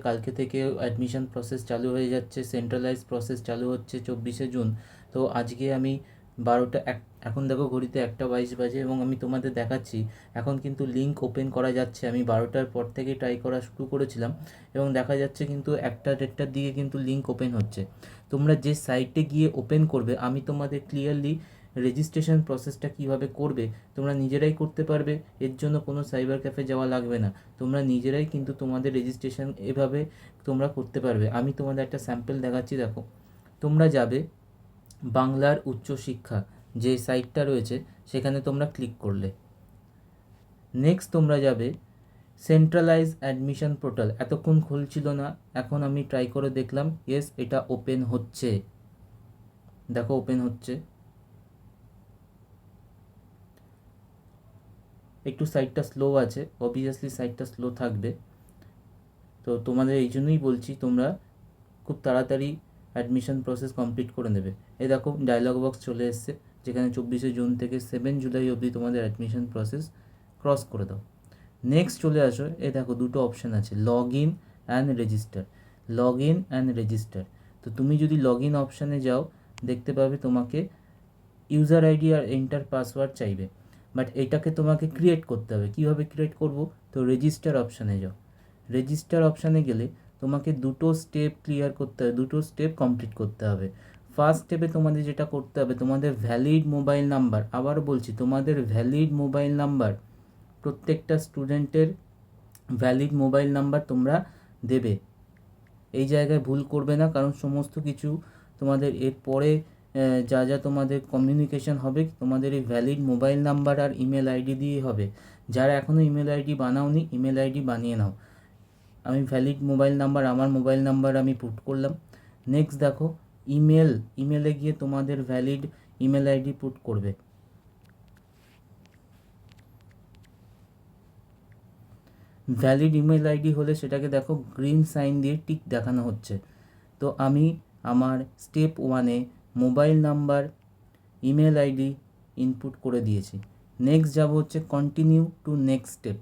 কালকে থেকে admission process চালু হয়ে যাচ্ছে, সেন্ট্রালাইজ প্রসেস চালু হচ্ছে 24শে জুন। তো আজকে আমি 12টা এখন দেখো ঘড়িতে 1:22 বাজে এবং আমি তোমাদের দেখাচ্ছি এখন কিন্তু লিঙ্ক ওপেন করা যাচ্ছে। আমি 12টার পর থেকে ট্রাই করা শুরু করেছিলাম এবং দেখা যাচ্ছে কিন্তু 1টা-1:30টার দিকে কিন্তু লিঙ্ক ওপেন হচ্ছে। তোমরা যে সাইটে গিয়ে ওপেন করবে আমি তোমাদের ক্লিয়ারলি রেজিস্ট্রেশন প্রসেসটা কিভাবে করবে তোমরা নিজেরাই করতে পারবে। এর জন্য কোনো সাইবার ক্যাফে যাওয়া লাগবে না, তোমরা নিজেরাই কিন্তু তোমাদের রেজিস্ট্রেশন এভাবে তোমরা করতে পারবে। আমি তোমাদের একটা স্যাম্পল দেখাচ্ছি, দেখো। তোমরা যাবে বাংলার উচ্চশিক্ষা যে সাইটটা রয়েছে সেখানে তোমরা ক্লিক করলে, নেক্সট তোমরা যাবে সেন্ট্রালাইজ অ্যাডমিশন পোর্টাল। এতক্ষণ খুলছিল না, এখন আমি ট্রাই করে দেখলাম, ইয়েস এটা ওপেন হচ্ছে, দেখো ওপেন হচ্ছে। একটু সাইটটা স্লো আছে, অবভিয়াসলি সাইটটা স্লো থাকবে। তো তোমাদের এই জন্যই বলছি তোমরা খুব তাড়াতাড়ি অ্যাডমিশন প্রসেস কমপ্লিট করে নেবে। এই দেখো ডায়লগ বক্স চলে এসছে যেখানে 24শে জুন থেকে 7 জুলাই অবধি তোমাদের অ্যাডমিশন প্রসেস ক্রস করে দাও। নেক্সট চলে আসো, এই দেখো দুটো অপশান আছে, log in and register. Log in and register, তো তুমি যদি লগ ইন অপশানে যাও দেখতে পাবে তোমাকে ইউজার আইডি আর এন্টার পাসওয়ার্ড চাইবে, বাট এটাকে তোমাকে ক্রিয়েট করতে হবে। কীভাবে ক্রিয়েট করব? তো রেজিস্টার অপশানে যাও। রেজিস্টার অপশানে গেলে তোমাকে দুটো স্টেপ ক্লিয়ার করতে হবে, দুটো স্টেপ কমপ্লিট করতে হবে। ফার্স্ট স্টেপে তোমাদের যেটা করতে হবে, তোমাদের ভ্যালিড মোবাইল নাম্বার, আবার বলছি তোমাদের ভ্যালিড মোবাইল নাম্বার, প্রত্যেকটা স্টুডেন্টের ভ্যালিড মোবাইল নাম্বার তোমরা দেবে। এই জায়গায় ভুল করবে না, কারণ সমস্ত কিছু তোমাদের এরপরে যা যা তোমাদের কমিউনিকেশন হবে তোমাদের এই ভ্যালিড মোবাইল নাম্বার আর ইমেল আইডি দিয়ে হবে। যারা এখনও ইমেল আইডি বানাওনি ইমেল আইডি বানিয়ে নাও। আমি ভ্যালিড মোবাইল নাম্বার, আমার মোবাইল নাম্বার আমি পুট করলাম। নেক্সট দেখো ইমেলে গিয়ে তোমাদের ভ্যালিড ইমেল আইডি পুট করবে। ভ্যালিড ইমেল আইডি হলে সেটাকে দেখো গ্রিন সাইন দিয়ে টিক দেখানো হচ্ছে। তো আমি আমার স্টেপ 1-এ mobile number, email ID input করে দিয়েছি। নেক্সট যাব হচ্ছে continue to next step.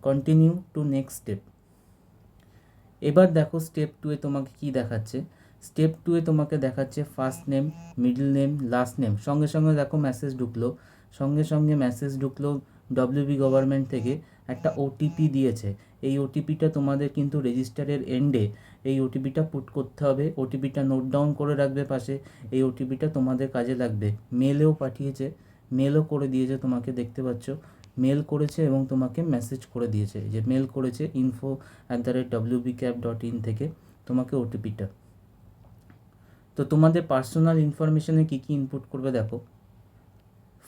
Continue to next step. এবার দেখো স্টেপ 2-এ তোমাকে কি দেখাচ্ছে। স্টেপ 2-এ তোমাকে দেখাচ্ছে first name, middle name, last name. সঙ্গে সঙ্গে দেখো মেসেজ ঢুকলো, ডব্লিউবি গভর্নমেন্ট থেকে একটা ওটিপি দিয়েছে। এই ওটিপিটা তোমাদের কিন্তু রেজিস্টারের এন্ডে এই ওটিপিটা পুট করতে হবে। ওটিপিটা নোট ডাউন করে রাখবে পাশে, এই ওটিপিটা তোমাদের কাজে লাগবে। মেলেও পাঠিয়েছে, মেলও করে দিয়েছে, তোমাকে দেখতে পাচ্ছ মেল করেছে এবং তোমাকে মেসেজ করে দিয়েছে যে মেল করেছে info@wbcap.in থেকে তোমাকে ওটিপিটা। তো তোমাদের পার্সোনাল ইনফরমেশনে কী কী ইনপুট করবে দেখো,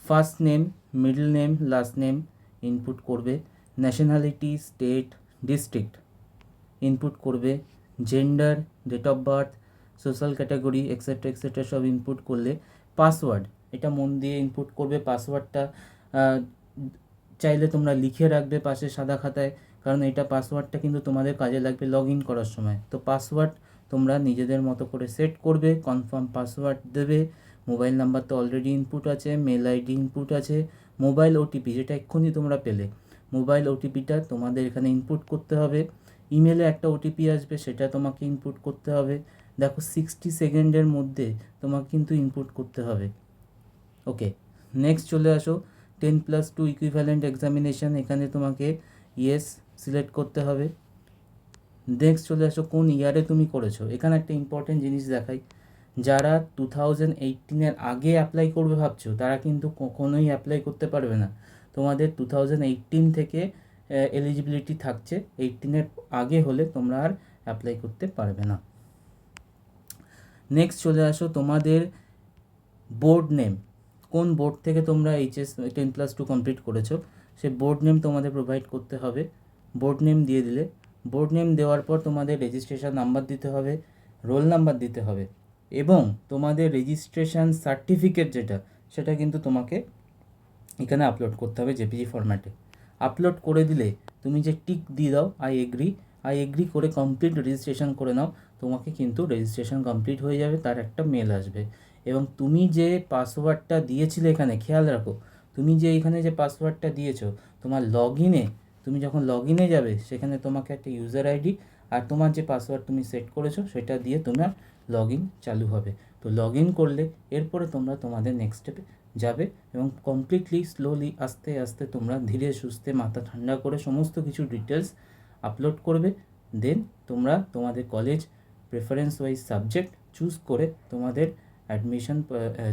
first name, middle name, last name input করবে, ন্যাশনালিটি, স্টেট, ডিস্ট্রিক্ট ইনপুট করবে, gender, date of birth, social category etcetera etcetera সব ইনপুট করলে পাসওয়ার্ড, এটা মন দিয়ে ইনপুট করবে। পাসওয়ার্ডটা চাইলে তোমরা লিখে রাখবে পাশে সাদা খাতায়, কারণ এটা পাসওয়ার্ডটা কিন্তু তোমাদের কাজে লাগবে লগ ইন করার সময়। তো পাসওয়ার্ড তোমরা নিজেদের মতো করে সেট করবে, কনফার্ম পাসওয়ার্ড দেবে। মোবাইল নাম্বার তো অলরেডি ইনপুট আছে, মেল আইডি ইনপুট আছে, মোবাইল ওটিপি যেটা এক্ষুনি তোমরা পেলে, মোবাইল ওটিপিটা তোমাদের এখানে ইনপুট করতে হবে। ইমেলে একটা ওটিপি আসবে, সেটা তোমাকে ইনপুট করতে হবে। দেখো 60 সেকেন্ডের মধ্যে তোমাকে কিন্তু ইনপুট করতে হবে। ওকে, নেক্সট চলে আসো 10+2 ইকুইভ্যালেন্ট এক্সামিনেশান, এখানে তোমাকে ইয়েস সিলেক্ট করতে হবে। নেক্সট চলে আসো কোন ইয়ারে তুমি করেছো। এখানে একটা ইম্পর্টেন্ট জিনিস দেখাই, যারা 2018-এর আগে অ্যাপ্লাই করবে ভাবছো তারা কিন্তু কখনোই অ্যাপ্লাই করতে পারবে না। তোমাদের 2018 থেকে এলিজিবিলিটি থাকছে, 18-এর আগে হলে তোমরা আর অ্যাপ্লাই করতে পারবে না। নেক্সট চলে আসো তোমাদের বোর্ড নেম, কোন বোর্ড থেকে তোমরা এইচএস 10+2 কমপ্লিট করেছো সে বোর্ড নেম তোমাদের প্রোভাইড করতে হবে। বোর্ড নেম দিয়ে দিলে, বোর্ড নেম দেওয়ার পর তোমাদের রেজিস্ট্রেশন নাম্বার দিতে হবে, রোল নাম্বার দিতে হবে এবং তোমাদের রেজিস্ট্রেশন সার্টিফিকেট যেটা সেটা কিন্তু তোমাকে এখানে আপলোড করতে হবে জেপিজি ফরম্যাটে। আপলোড করে দিলে তুমি যে টিক দিয়ে দাও আই এগ্রি করে কমপ্লিট রেজিস্ট্রেশন করে নাও, তোমাকে কিন্তু রেজিস্ট্রেশন কমপ্লিট হয়ে যাবে, তার একটা মেল আসবে। এবং তুমি যে পাসওয়ার্ডটা দিয়েছিলে এখানে খেয়াল রাখো, তুমি যে এখানে যে পাসওয়ার্ডটা দিয়েছো তোমার লগ ইনে, তুমি যখন লগ ইনে যাবে সেখানে তোমাকে একটা ইউজার আইডি আর তোমার যে পাসওয়ার্ড তুমি সেট করেছো সেটা দিয়ে তোমার লগ ইন চালু হবে। তো লগ ইন করলে এরপরে তোমরা তোমাদের নেক্সট স্টেপে যাবে এবং কমপ্লিটলি স্লোলি আস্তে আস্তে তোমরা ধীরে সুস্থে মাথা ঠান্ডা করে সমস্ত কিছু ডিটেলস আপলোড করবে। দেন তোমরা তোমাদের college preference wise subject choose করে তোমাদের অ্যাডমিশন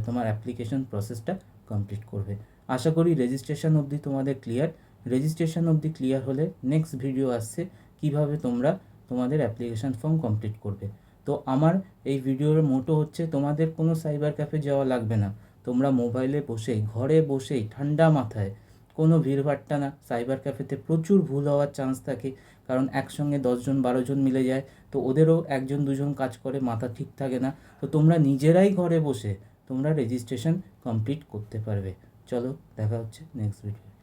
তোমার অ্যাপ্লিকেশন প্রসেসটা কমপ্লিট করবে। আশা করি রেজিস্ট্রেশন অবধি তোমাদের ক্লিয়ার। রেজিস্ট্রেশন অবধি ক্লিয়ার হলে নেক্সট ভিডিও আসছে কিভাবে তোমরা তোমাদের অ্যাপ্লিকেশন ফর্ম কমপ্লিট করবে। তো আমার এই ভিডিওর মোটো হচ্ছে তোমাদের কোনো সাইবার ক্যাফে যাওয়া লাগবে না, তোমরা মোবাইলে বসেই ঘরে বসেই ঠান্ডা মাথায়, কোনো ভিড়ভাট্টা না। সাইবার ক্যাফেতে প্রচুর ভুল হওয়ার চান্স থাকে, কারণ একসঙ্গে 10জন 12জন মিলে যায়, তো ওদেরও 1জন 2জন কাজ করে, মাথা ঠিক থাকে না। তো তোমরা নিজেরাই ঘরে বসে তোমরা রেজিস্ট্রেশন কমপ্লিট করতে পারবে। চলো দেখা হচ্ছে নেক্সট ভিডিও।